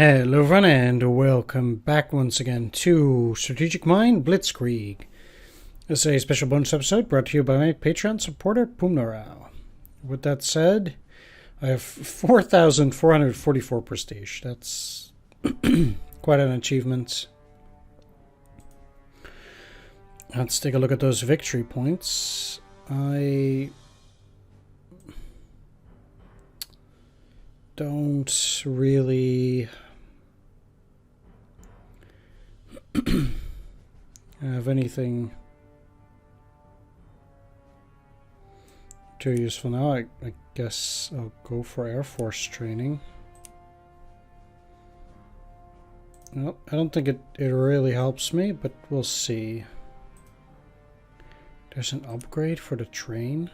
Hello everyone and welcome back once again to Strategic Mind Blitzkrieg. This is a special bonus episode brought to you by my Patreon supporter Pumnarao. With that said, I have 4,444 prestige. That's quite an achievement. Let's take a look at those victory points. I don't really have anything too useful now. I guess I'll go for Air Force training. Well, I don't think it really helps me, but we'll see. There's an upgrade for the train.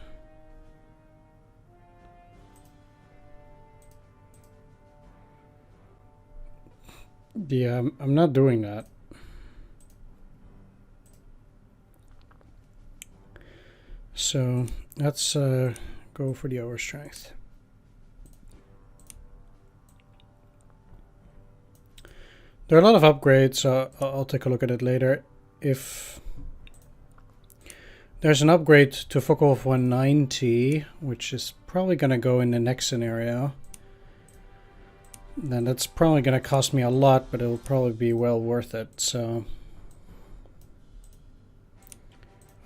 Yeah, I'm not doing that. So let's go for the overstrength. There are a lot of upgrades, so I'll take a look at it later. If there's an upgrade to Kharkov 190, which is probably going to go in the next scenario, then that's probably going to cost me a lot, but it'll probably be well worth it. So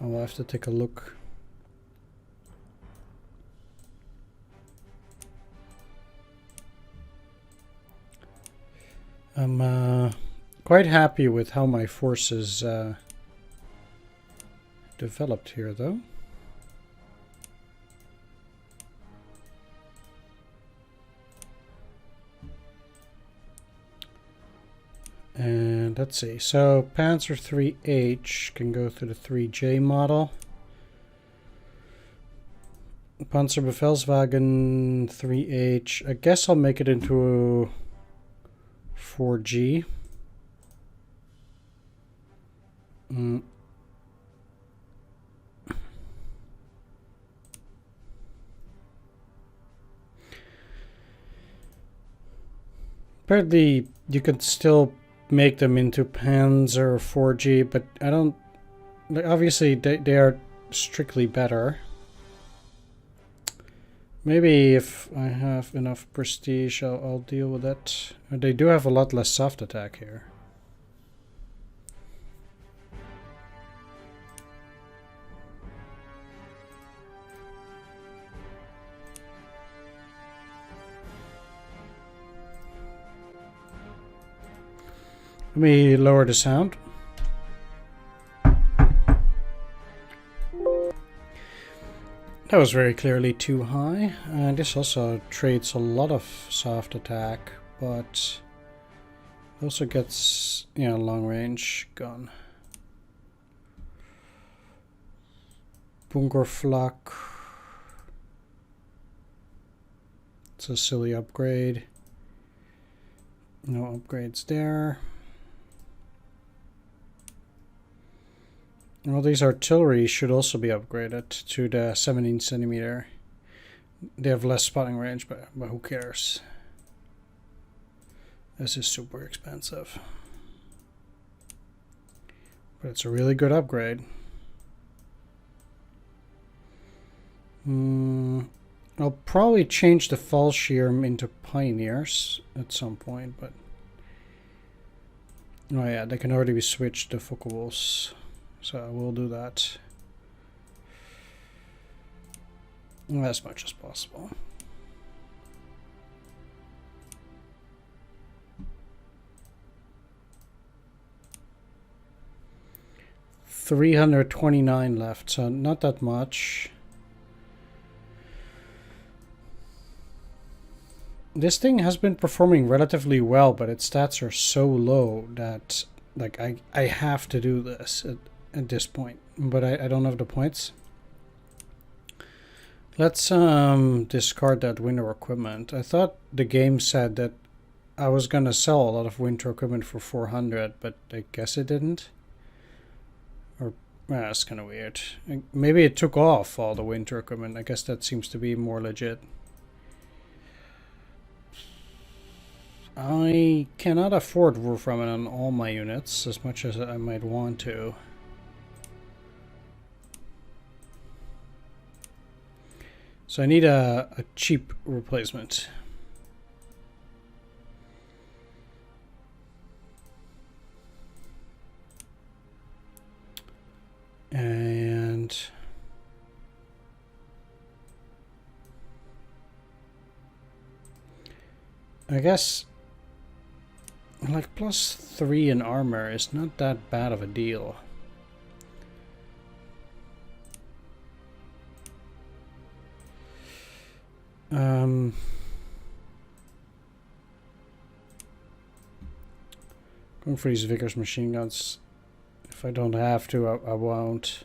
I'll have to take a look. I'm quite happy with how my forces developed here, though. And let's see. So Panzer 3H can go through the 3J model. Panzerbefehlswagen 3H. I guess I'll make it into a 4G. Apparently, you can still make them into Panzer 4G, but I don't. Obviously, they are strictly better. Maybe if I have enough prestige, I'll deal with that. They do have a lot less soft attack here. Let me lower the sound. That was very clearly too high. And this also trades a lot of soft attack, but also gets, long range gun. Bunkerflak. It's a silly upgrade. No upgrades there. Well, these artillery should also be upgraded to the 17 centimeter. They have less spotting range, but who cares? This is super expensive. But it's a really good upgrade. I'll probably change the Fallschirm into Pioneers at some point, but... Oh yeah, they can already be switched to Focke-Wulfs. So I will do that as much as possible. $329 left, so not that much. This thing has been performing relatively well, but its stats are so low that I have to do this at this point, but I don't have the points. Let's discard that winter equipment. I thought the game said that I was gonna sell a lot of winter equipment for 400, but I guess it didn't. Or that's kind of weird. Maybe it took off all the winter equipment. I guess that seems to be more legit. I cannot afford roof ramen on all my units as much as I might want to. So I need a cheap replacement. And I guess like +3 in armor is not that bad of a deal. Going for these vigorous machine guns. If I don't have to, I won't.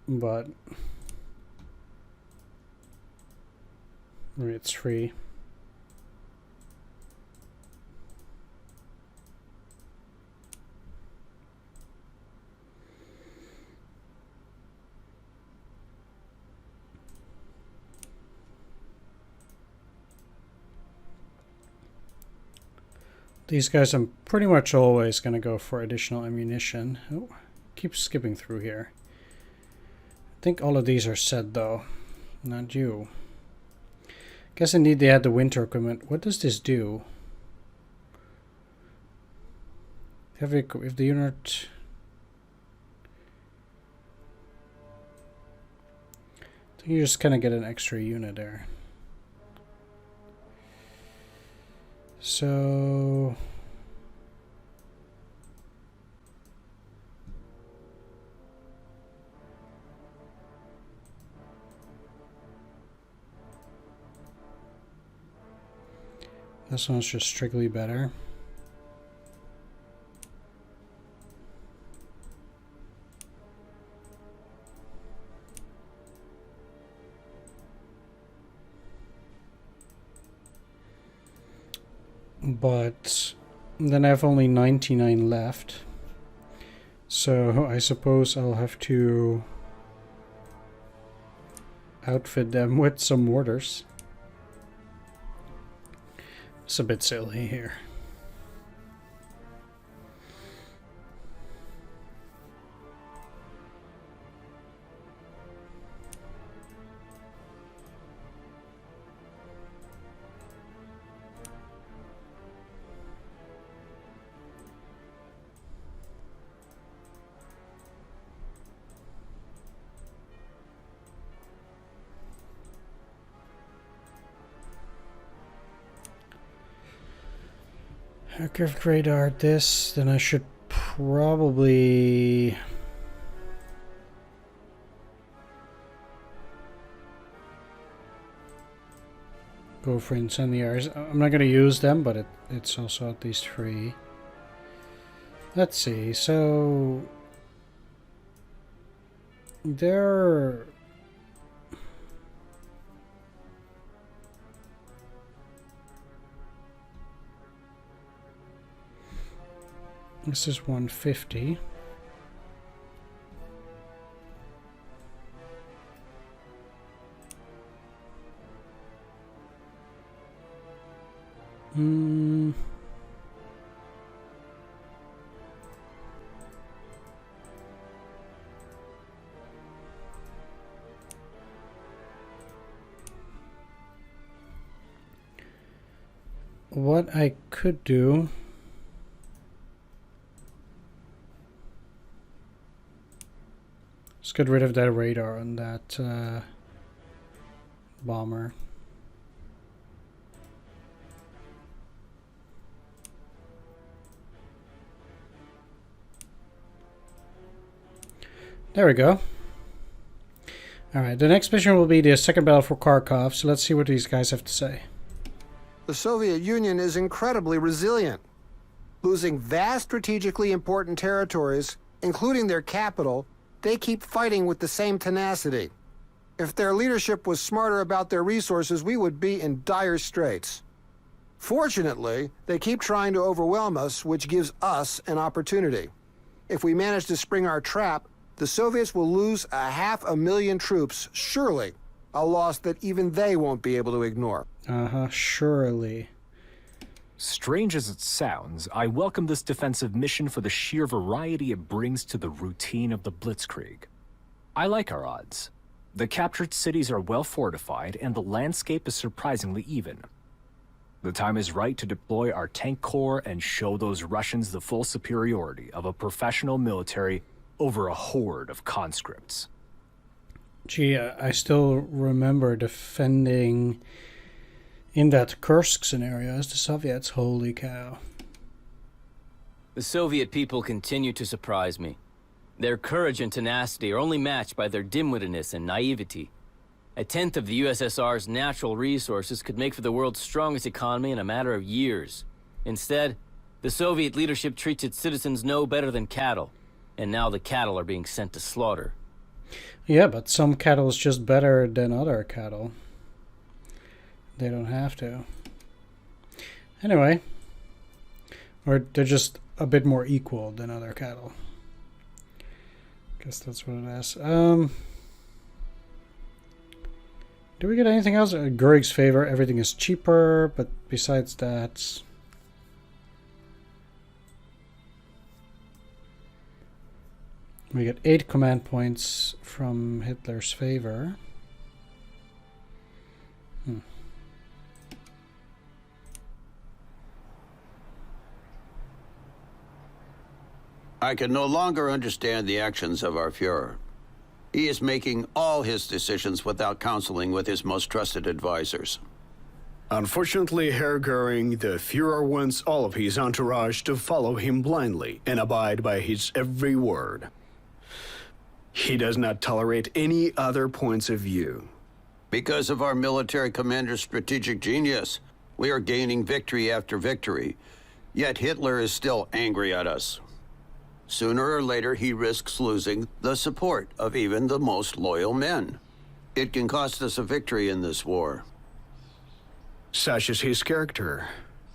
But it's free. These guys, I'm pretty much always going to go for additional ammunition. Oh, keep skipping through here. I think all of these are set, though. Not you. Guess indeed they had the winter equipment. What does this do? If the unit... I think you just kind of get an extra unit there. So... this one's just strictly better. But then I have only 99 left. So I suppose I'll have to outfit them with some mortars. It's a bit silly here. Aircraft radar this, then I should probably go for incendiaries. I'm not going to use them, but it's also at least free. Let's see, so there... This is 150. What I could do... Let's get rid of that radar on that bomber. There we go. Alright, the next mission will be the second battle for Kharkov, so let's see what these guys have to say. The Soviet Union is incredibly resilient, losing vast strategically important territories, including their capital. They keep fighting with the same tenacity. If their leadership was smarter about their resources, we would be in dire straits. Fortunately, they keep trying to overwhelm us, which gives us an opportunity. If we manage to spring our trap, the Soviets will lose 500,000 troops, surely, a loss that even they won't be able to ignore. Surely. Strange as it sounds, I welcome this defensive mission for the sheer variety it brings to the routine of the Blitzkrieg. I like our odds. The captured cities are well fortified, and the landscape is surprisingly even. The time is right to deploy our tank corps and show those Russians the full superiority of a professional military over a horde of conscripts. Gee, I still remember defending in that Kursk scenario as the Soviets. Holy cow. The Soviet people continue to surprise me. Their courage and tenacity are only matched by their dim-wittedness and naivety. A tenth of the USSR's natural resources could make for the world's strongest economy in a matter of years. Instead, the Soviet leadership treats its citizens no better than cattle, and now the cattle are being sent to slaughter. Yeah, but some cattle is just better than other cattle. They don't have to. Anyway. Or they're just a bit more equal than other cattle. Guess that's what it is. Do we get anything else? Gurig's favor, everything is cheaper, but besides that... We get 8 command points from Hitler's favor. I can no longer understand the actions of our Fuhrer. He is making all his decisions without counseling with his most trusted advisors. Unfortunately, Herr Goering, the Fuhrer wants all of his entourage to follow him blindly and abide by his every word. He does not tolerate any other points of view. Because of our military commander's strategic genius, we are gaining victory after victory. Yet Hitler is still angry at us. Sooner or later, he risks losing the support of even the most loyal men. It can cost us a victory in this war. Such is his character.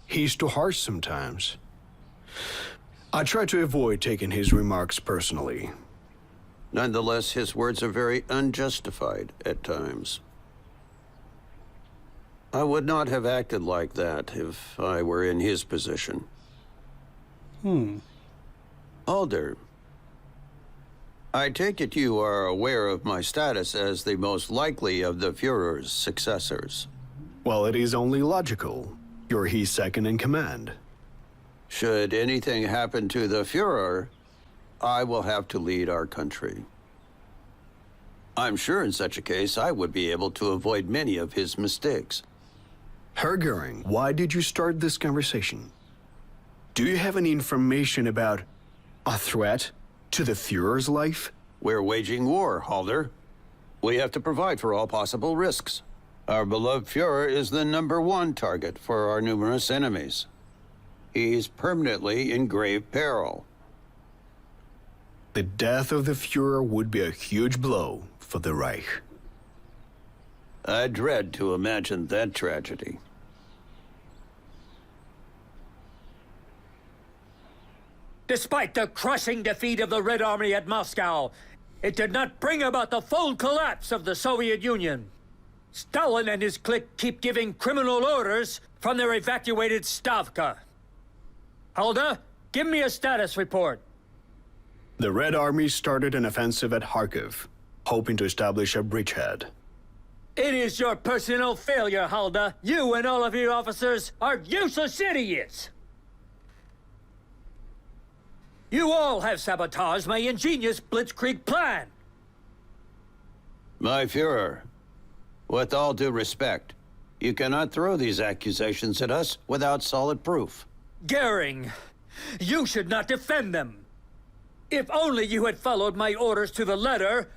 He's too harsh sometimes. I try to avoid taking his remarks personally. Nonetheless, his words are very unjustified at times. I would not have acted like that if I were in his position. Alder, I take it you are aware of my status as the most likely of the Fuhrer's successors. Well, it is only logical. You're his second in command. Should anything happen to the Fuhrer, I will have to lead our country. I'm sure in such a case I would be able to avoid many of his mistakes. Herr Goering, why did you start this conversation? Do you have any information about a threat to the Fuhrer's life? We're waging war, Halder. We have to provide for all possible risks. Our beloved Fuhrer is the #1 target for our numerous enemies. He's permanently in grave peril. The death of the Fuhrer would be a huge blow for the Reich. I dread to imagine that tragedy. Despite the crushing defeat of the Red Army at Moscow, it did not bring about the full collapse of the Soviet Union. Stalin and his clique keep giving criminal orders from their evacuated Stavka. Hulda, give me a status report. The Red Army started an offensive at Kharkov, hoping to establish a bridgehead. It is your personal failure, Hulda. You and all of your officers are useless idiots. You all have sabotaged my ingenious Blitzkrieg plan. My Fuhrer, with all due respect, you cannot throw these accusations at us without solid proof. Goering, you should not defend them. If only you had followed my orders to the letter,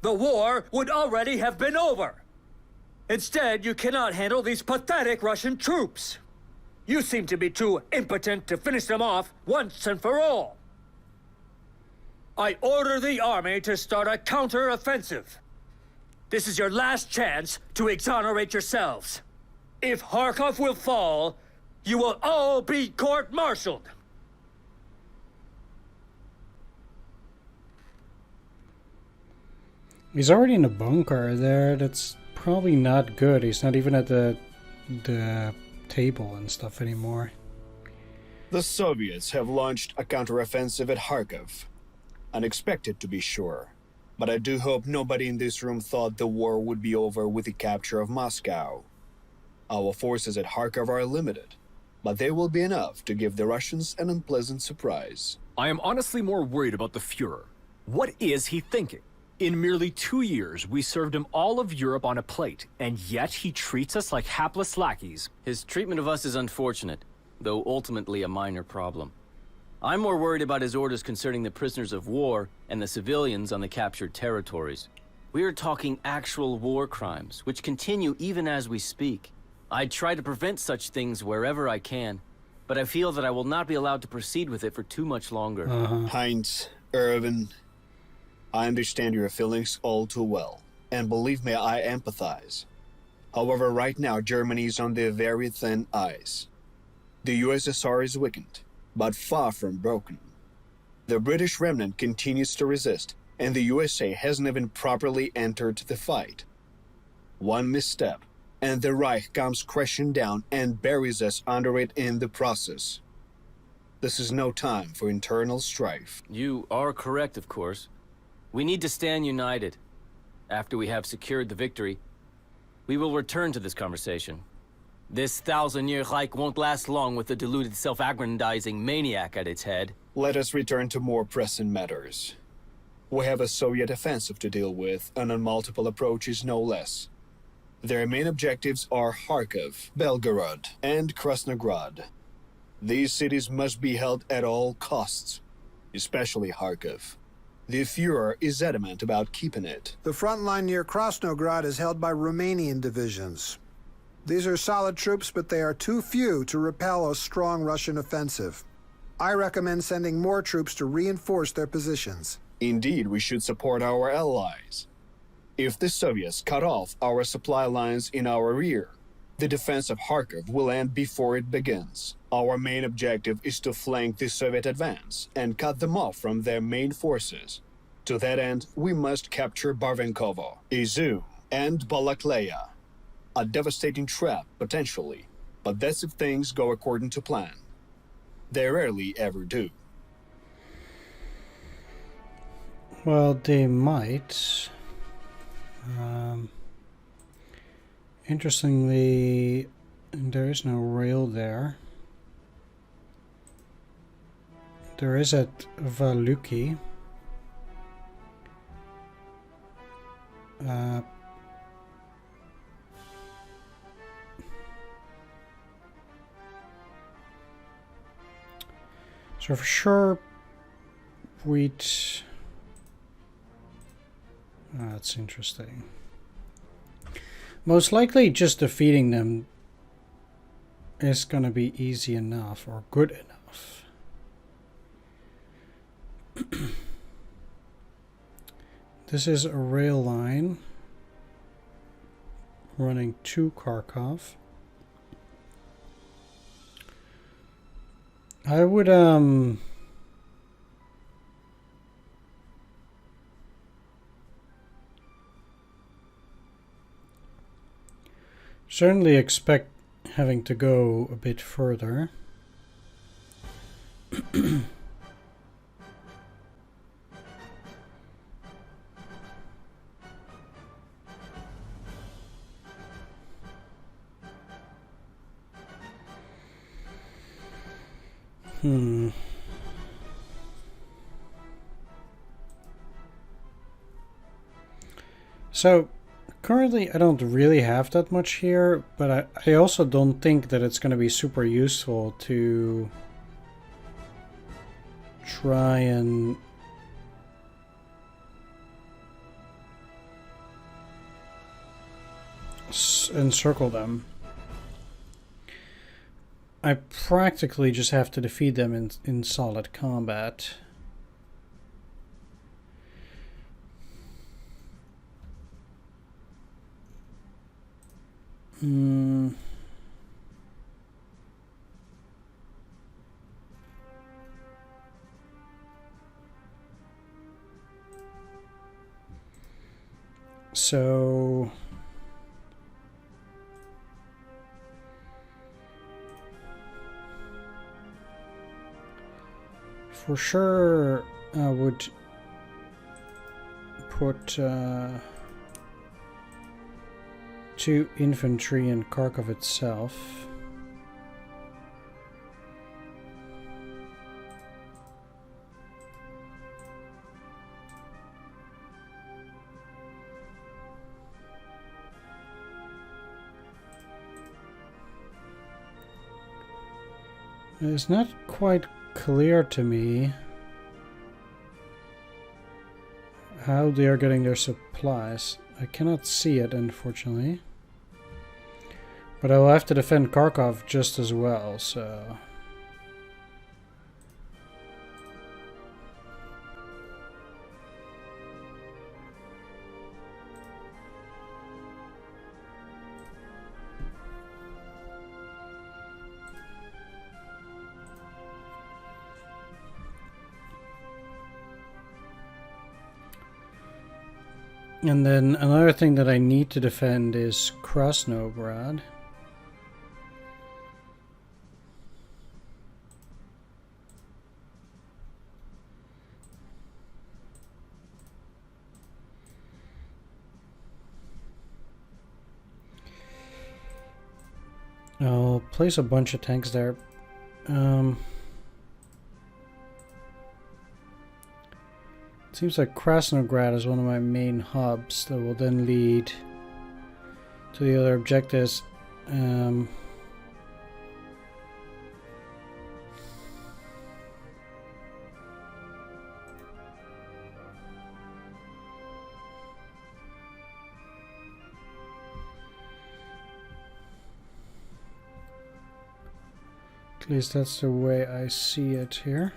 the war would already have been over. Instead, you cannot handle these pathetic Russian troops. You seem to be too impotent to finish them off once and for all. I order the army to start a counter-offensive. This is your last chance to exonerate yourselves. If Kharkov will fall, you will all be court-martialed. He's already in a bunker there. That's probably not good. He's not even at the table and stuff anymore. The Soviets have launched a counteroffensive at Kharkov. Unexpected, to be sure. But I do hope nobody in this room thought the war would be over with the capture of Moscow. Our forces at Kharkov are limited, but they will be enough to give the Russians an unpleasant surprise. I am honestly more worried about the Fuhrer. What is he thinking? In merely 2 years, we served him all of Europe on a plate, and yet he treats us like hapless lackeys. His treatment of us is unfortunate, though ultimately a minor problem. I'm more worried about his orders concerning the prisoners of war and the civilians on the captured territories. We are talking actual war crimes, which continue even as we speak. I try to prevent such things wherever I can, but I feel that I will not be allowed to proceed with it for too much longer. Heinz, Irvin, I understand your feelings all too well, and believe me, I empathize. However, right now, Germany is on the very thin ice. The USSR is weakened, but far from broken. The British remnant continues to resist, and the USA hasn't even properly entered the fight. One misstep, and the Reich comes crashing down and buries us under it in the process. This is no time for internal strife. You are correct, of course. We need to stand united. After we have secured the victory, we will return to this conversation. This 1,000-year Reich won't last long with the deluded self-aggrandizing maniac at its head. Let us return to more pressing matters. We have a Soviet offensive to deal with, and on multiple approaches no less. Their main objectives are Kharkov, Belgorod, and Krasnograd. These cities must be held at all costs, especially Kharkov. The Fuhrer is adamant about keeping it. The front line near Krasnograd is held by Romanian divisions. These are solid troops, but they are too few to repel a strong Russian offensive. I recommend sending more troops to reinforce their positions. Indeed, we should support our allies. If the Soviets cut off our supply lines in our rear, the defense of Kharkov will end before it begins. Our main objective is to flank the Soviet advance and cut them off from their main forces. To that end, we must capture Barvenkovo, Izium, and Balakleya. A devastating trap, potentially, but that's if things go according to plan. They rarely ever do. Well, they might. Interestingly, there is no rail there. There is at Valuki. So for sure, we'd... that's interesting. Most likely just defeating them is gonna be easy enough or good enough. This is a rail line running to Kharkov. I would certainly expect having to go a bit further. So currently I don't really have that much here, but I also don't think that it's going to be super useful to try and encircle them. I practically just have to defeat them in solid combat. So for sure I would put 2 infantry in Kharkov itself. It's not quite clear to me how they are getting their supplies. I cannot see it, unfortunately. But I will have to defend Kharkov just as well, so... And then another thing that I need to defend is Krasnograd. I'll place a bunch of tanks there. Seems like Krasnograd is one of my main hubs that will then lead to the other objectives. At least that's the way I see it here.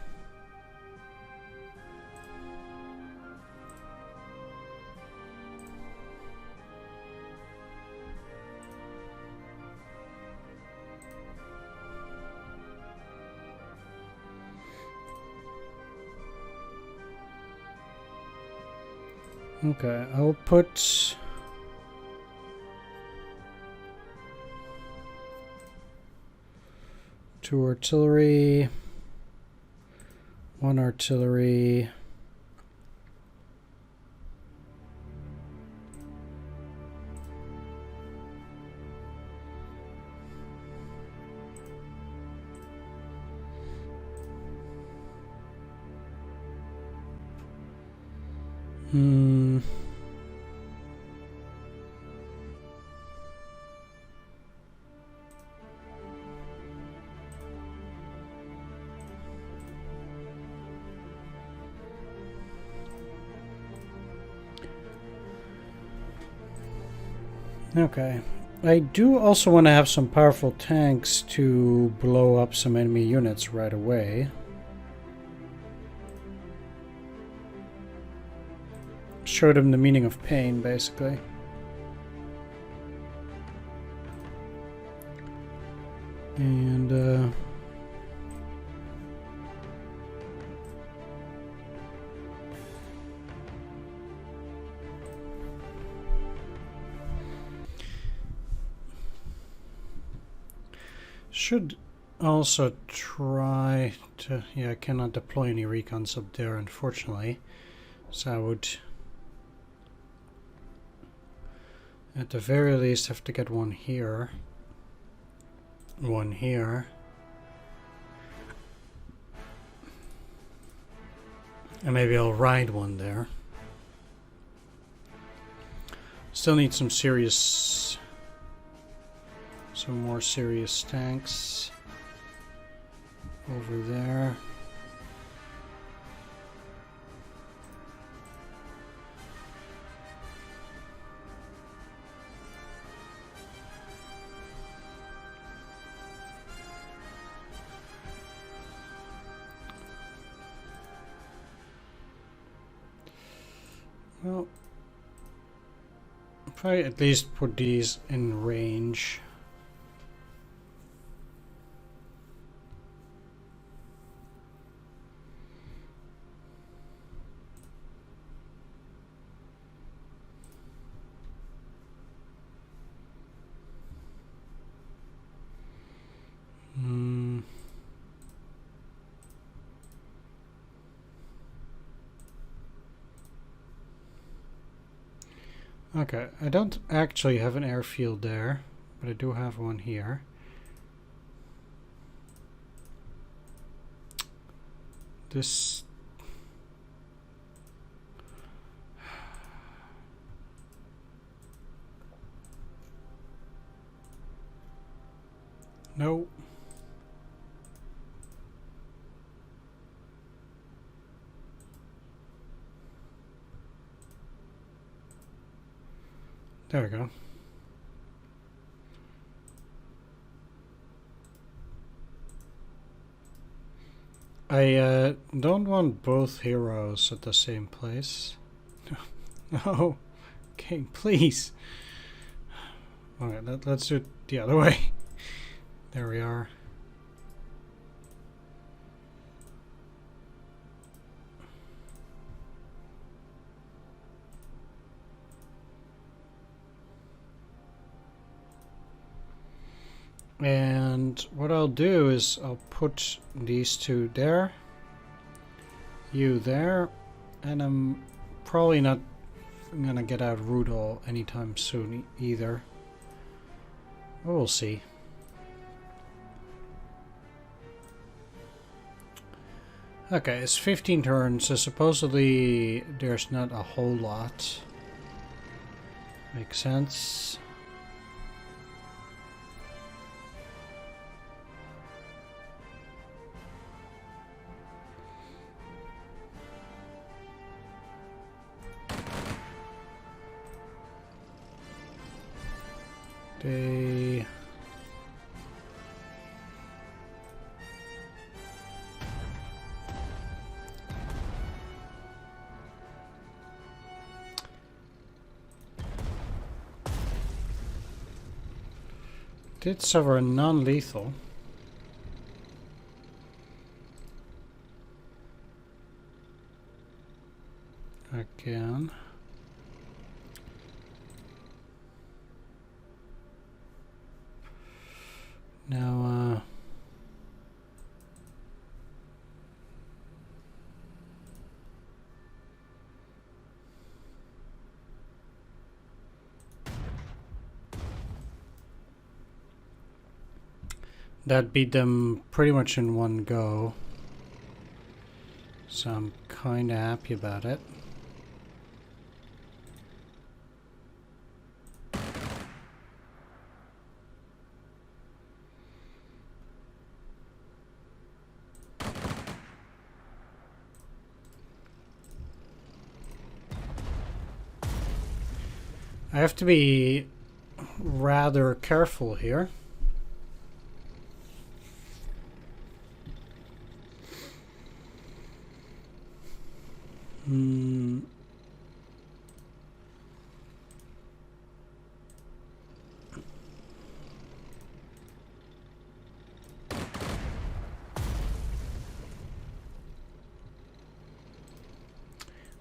Okay, I'll put two artillery, one artillery, Okay. I do also want to have some powerful tanks to blow up some enemy units right away. Show them the meaning of pain, basically. And, should also try to... Yeah, I cannot deploy any recons up there, unfortunately. So I would, at the very least, have to get one here. One here. And maybe I'll ride one there. Still need some more serious tanks over there. Well, probably at least put these in range. Okay, I don't actually have an airfield there, but I do have one here. This... No. There we go. I don't want both heroes at the same place. No. Okay, please. Okay, let's do it the other way. There we are. And what I'll do is I'll put these two there, you there, and I'm probably not gonna get out Rudol anytime soon either. We'll see. Okay, it's 15 turns, so supposedly there's not a whole lot. Makes sense. They... did suffer a non-lethal. Again. Now, that beat them pretty much in one go. So I'm kind of happy about it. I have to be rather careful here.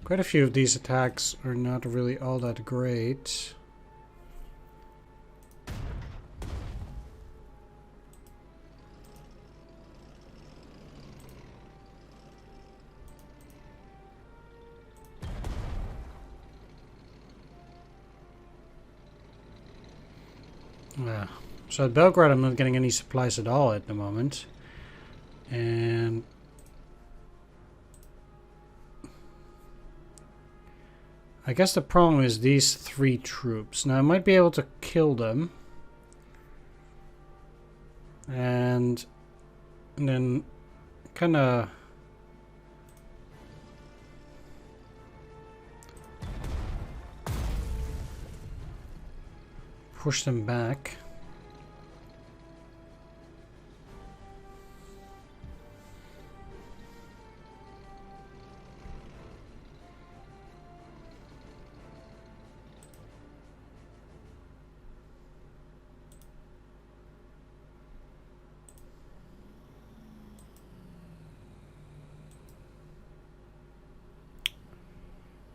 Quite a few of these attacks are not really all that great. Yeah. So at Belgrade I'm not getting any supplies at all at the moment. And I guess the problem is these three troops. Now I might be able to kill them. And then kind of push them back.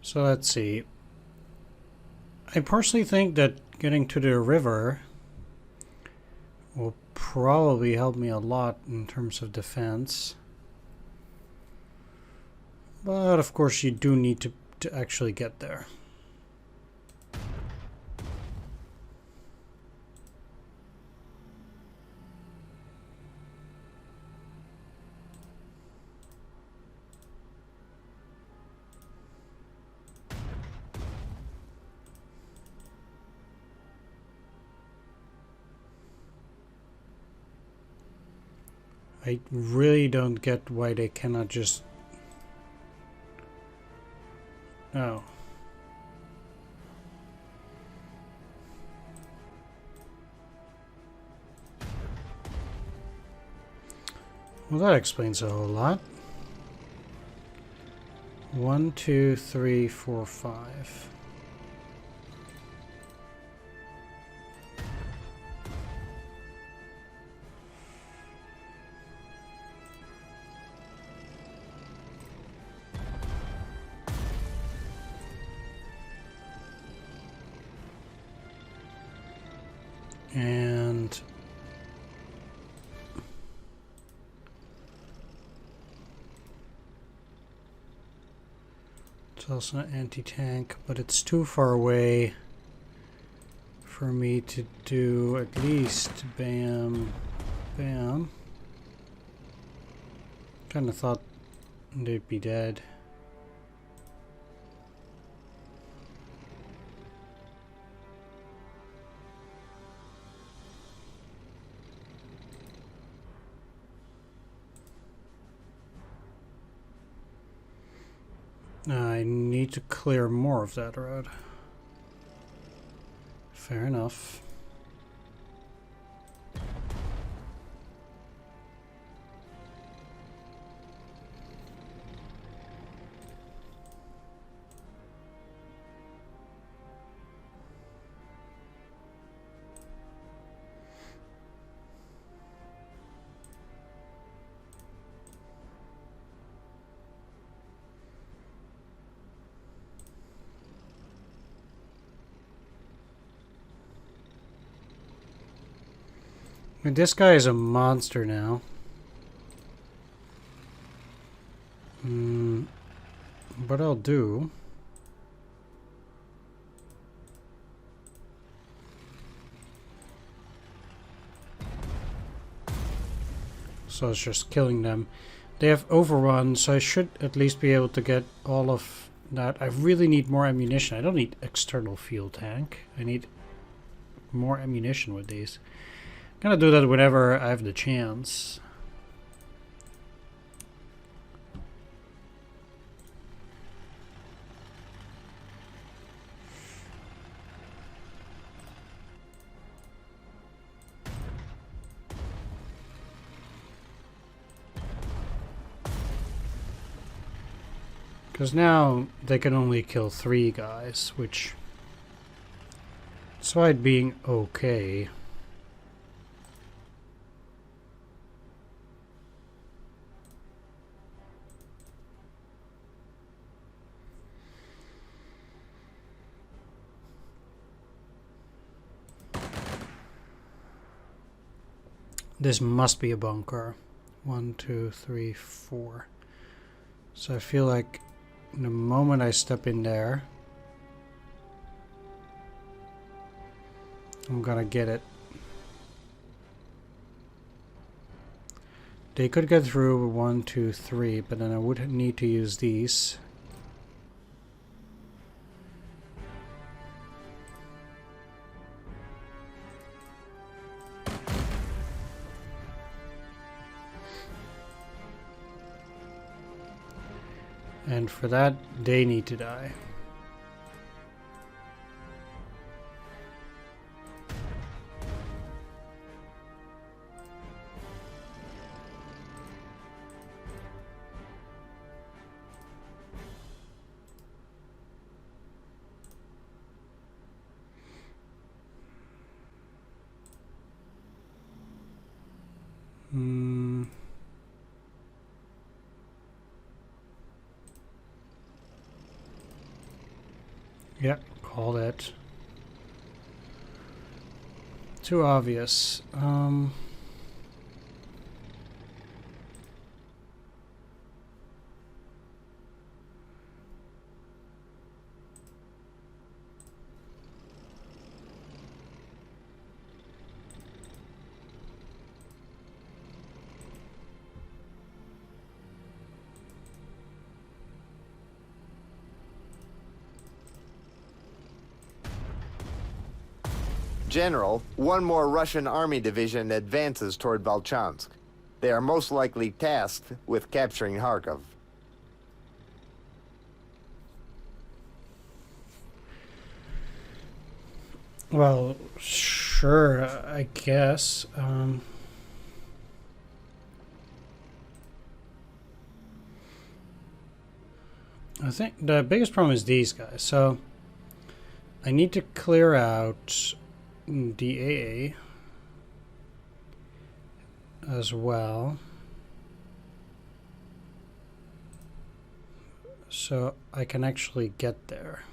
So let's see. I personally think that getting to the river will probably help me a lot in terms of defense. But of course you do need to actually get there. I really don't get why they cannot just... Oh. Well, that explains a whole lot. 1, 2, 3, 4, 5. And it's also an anti-tank, but it's too far away for me to do at least bam, bam. Kind of thought they'd be dead. I need to clear more of that road. Fair enough. I mean, this guy is a monster now. But I'll do. So it's just killing them. They have overrun, so I should at least be able to get all of that. I really need more ammunition. I don't need external fuel tank. I need more ammunition with these. I'm gonna do that whenever I have the chance. Because now they can only kill 3 guys, which, despite being okay, this must be a bunker. 1, 2, 3, 4. So I feel like the moment I step in there, I'm gonna get it. They could get through with 1, 2, 3, but then I would need to use these. And for that, they need to die. Yeah, call that. Too obvious. General, one more Russian army division advances toward Volchansk. They are most likely tasked with capturing Kharkov. Well, sure, I guess. I think the biggest problem is these guys. So I need to clear out the AA as well, so I can actually get there.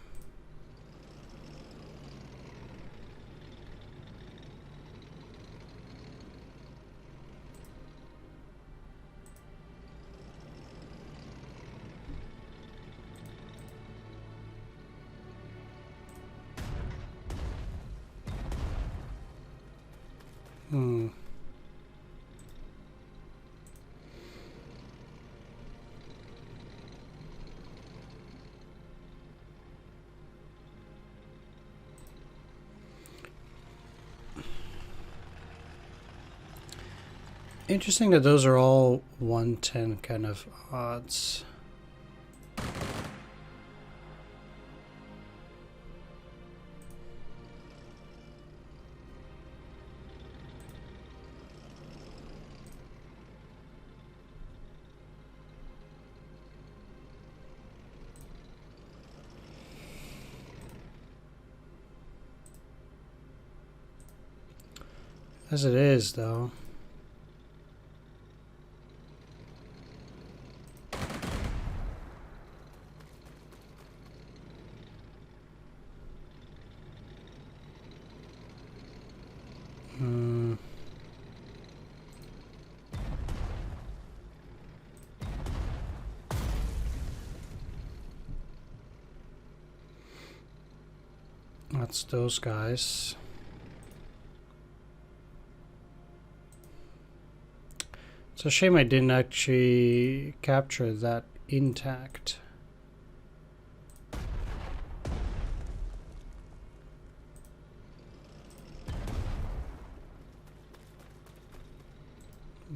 Interesting that those are all 110 kind of odds. As it is, though. That's those guys. It's a shame I didn't actually capture that intact.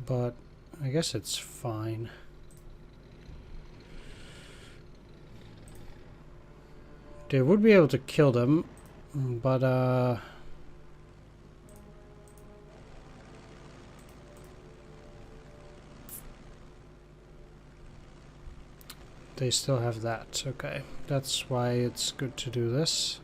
But I guess it's fine. They would be able to kill them, but they still have that. Okay, that's why it's good to do this.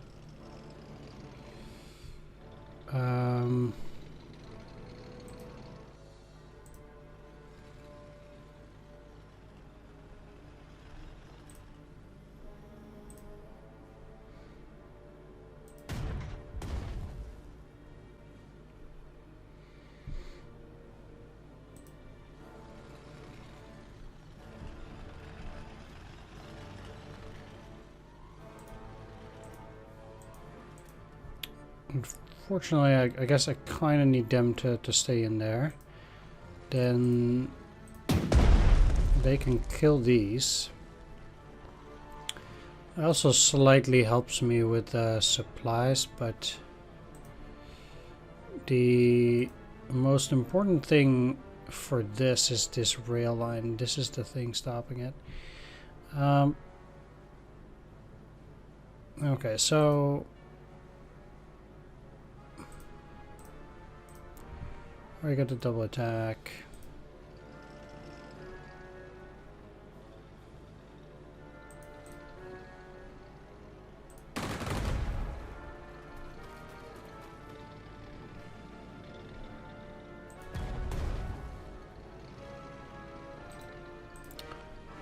Unfortunately, I guess I kind of need them to stay in there. Then they can kill these. It also slightly helps me with supplies, but the most important thing for this is this rail line. This is the thing stopping it. Okay, so I got the double attack.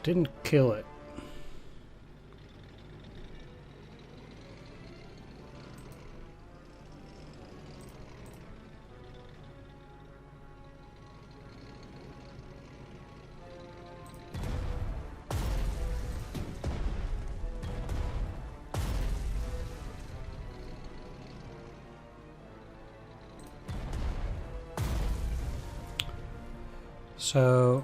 Didn't kill it. So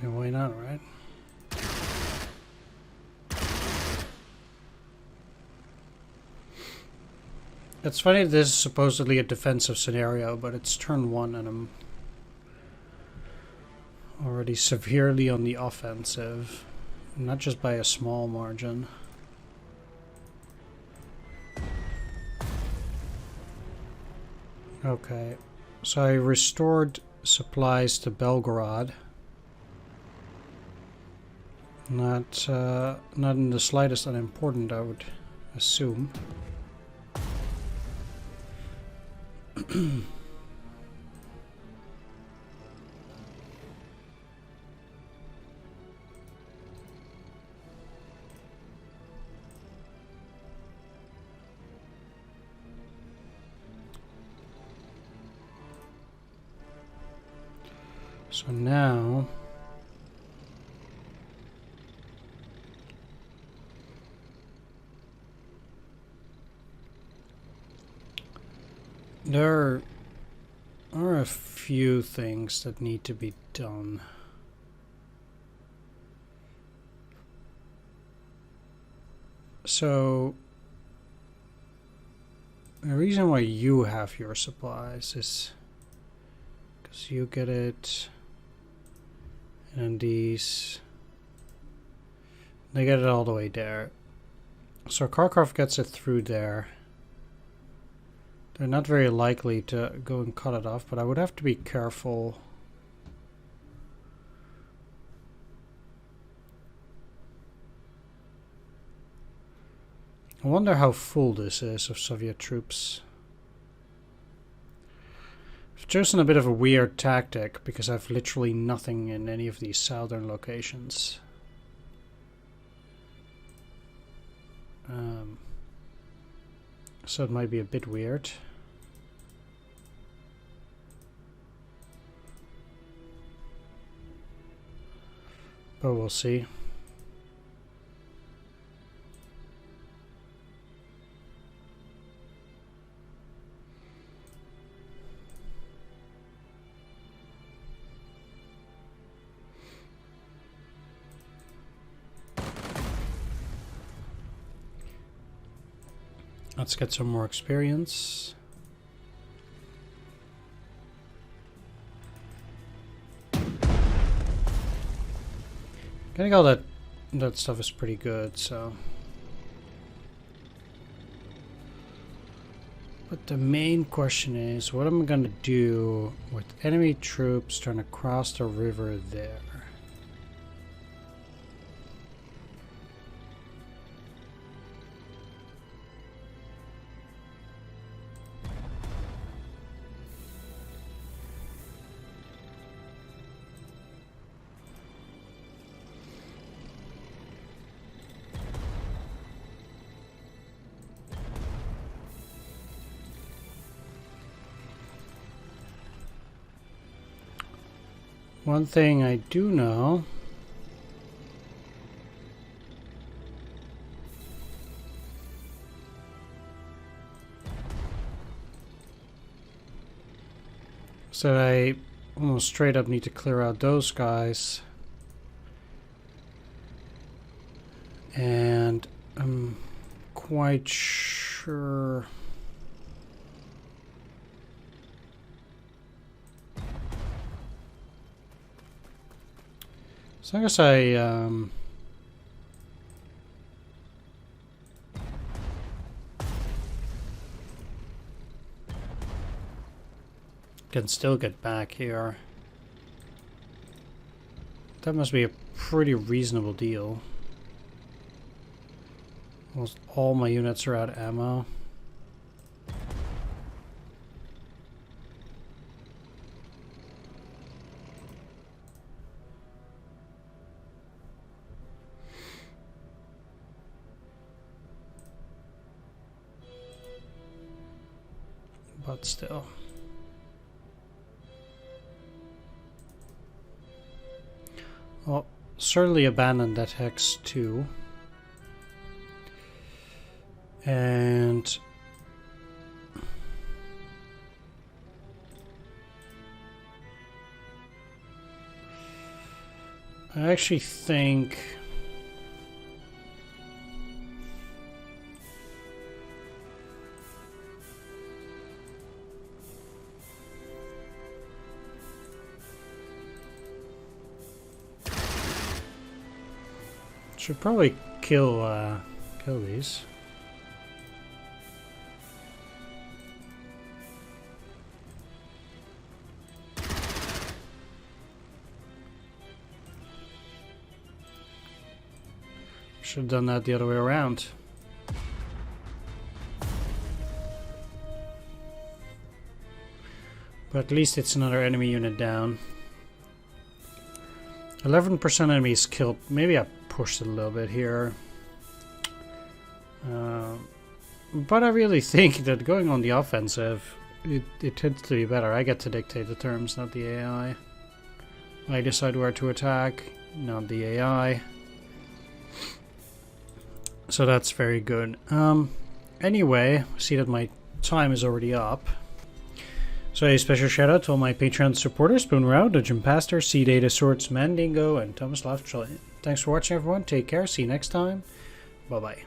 why not, right? It's funny this is supposedly a defensive scenario, but it's turn 1 and I'm already severely on the offensive. Not just by a small margin. Okay, so I restored supplies to Belgorod. Not in the slightest unimportant, I would assume. So now there are a few things that need to be done. So the reason why you have your supplies is because you get it, and these, they get it all the way there. So Kharkov gets it through there. They're not very likely to go and cut it off, but I would have to be careful. I wonder how full this is of Soviet troops. I've chosen a bit of a weird tactic because I have literally nothing in any of these southern locations. So it might be a bit weird. But we'll see. Let's get some more experience. Getting all that stuff is pretty good, so. But the main question is, what am I gonna do with enemy troops trying to cross the river there? One thing I do know is that I almost straight up need to clear out those guys, and I'm quite sure as long as I can still get back here, that must be a pretty reasonable deal. Almost all my units are out of ammo. But still. Well, certainly abandon that hex too. And I actually think Should probably kill these. Should have done that the other way around. But at least it's another enemy unit down. 11% enemies killed. Maybe I pushed it a little bit here. But I really think that going on the offensive, it tends to be better. I get to dictate the terms, not the AI. I decide where to attack, not the AI. So that's very good. Anyway, I see that my time is already up. So a special shout out to all my Patreon supporters, Spoonrow, the Jim Pastor, C Data Swords, Mandingo, and Thomas Loftschully. Thanks for watching, everyone. Take care. See you next time. Bye bye.